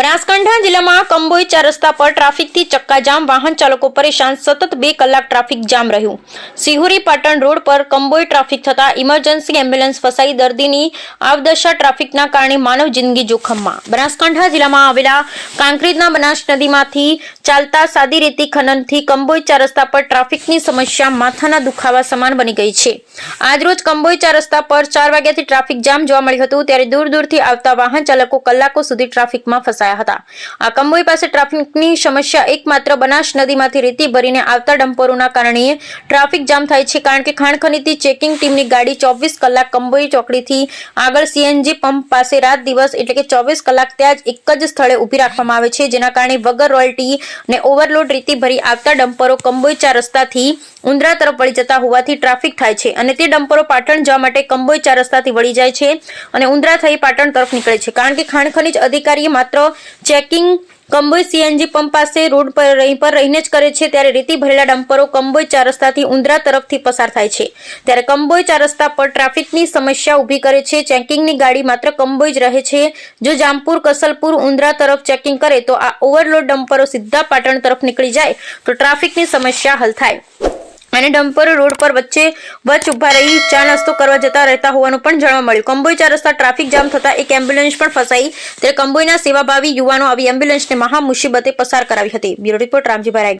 બનાસકાંઠા જિલ્લામાં કંબોઈ 4 રસ્તા પર ટ્રાફિકથી ચક્કાજામ, વાહન ચાલકો પરેશાન, સતત 2 કલાક ટ્રાફિક જામ રહ્યું. સિહોરી પાટણ રોડ પર કંબોઈ ટ્રાફિક થતા ઇમરજન્સી એમ્બ્યુલન્સ ફસાઈ, દર્દીની આવદશા, ટ્રાફિકના કારણે માનવ જિંદગી જોખમમાં. બનાસકાંઠા જિલ્લામાં આવેલા કાંકરેજના બનાસ નદીમાંથી ચાલતા સાદી રેતી ખનનથી કંબોઈ 4 રસ્તા પર ટ્રાફિકની સમસ્યા માથાના દુખાવા સમાન બની ગઈ છે. આજરોજ કંબોઈ 4 રસ્તા પર 4 વાગ્યાથી ટ્રાફિક જામ જોવા મળ્યું હતું, ત્યારે દૂર દૂરથી આવતા વાહન ચાલકો કલાકો સુધી ટ્રાફિકમાં ફસાયા હતા. આ કંબોઈ પાસે ટ્રાફિકની સમસ્યા એકમાત્ર બનાસ નદીમાંથી રેતી ભરીને આવતા ડમ્પરોના કારણે ટ્રાફિક જામ થાય છે. કારણ કે ખાણ ખનીજની ચેકિંગ ટીમની ગાડી 24 કલાક કંબોઈ ચોકડીથી આગળ સીએનજી પંપ પાસે રાત દિવસ એટલે કે 24 કલાક ત્યાં જ એક જ સ્થળે ઊભી રાખવામાં આવે છે, જેના કારણે વગર રોયલ્ટી અને ઓવરલોડ રેતી ભરી આવતા ડમ્પરો કંબોઈ 4 રસ્તાથી ઉંદ્રા તરફ વળી જતા હોવાથી ટ્રાફિક થાય છે અને તે ડમ્પરો પાટણ જવા માટે કંબોઈ 4 રસ્તાથી વળી જાય છે અને ઉંદ્રા થઈ પાટણ તરફ નીકળે છે. કારણ કે ખાણ ખનીજ અધિકારીએ માત્ર ચેકિંગ કંબોઈ સીએનજી પંપ પાસે રોડ પર રહીને જ કરે છે, ત્યારે રેતી ભરેલા ડમ્પરો કંબોઈ 4 રસ્તાથી ઉંદ્રા તરફથી પસાર થાય છે. ત્યારે કંબોઈ 4 રસ્તા પર ટ્રાફિકની સમસ્યા ઊભી કરે છે. ચેકિંગની ગાડી માત્ર કંબોઈ જ રહે છે. જો જામપુર, કસલપુર, ઉંદ્રા તરફ ચેકિંગ કરે તો આ ઓવરલોડ ડમ્પરો સીધા પાટણ તરફ નીકળી જાય તો ટ્રાફિકની સમસ્યા હલ થાય. અને ડમ્પરો રોડ પર વચ્ચે ઊભા રહી ચા નાસ્તો કરવા જતા રહેતા હોવાનું પણ જાણવા મળ્યું. કંબોઈ 4 રસ્તા ટ્રાફિક જામ થતા એક એમ્બ્યુલન્સ પણ ફસાઈ, ત્યારે કંબોઈના સેવાભાવી યુવાનો આવી એમ્બ્યુલન્સને મહા મુસીબતે પસાર કરાવી હતી. Bureau report Ramjibhai.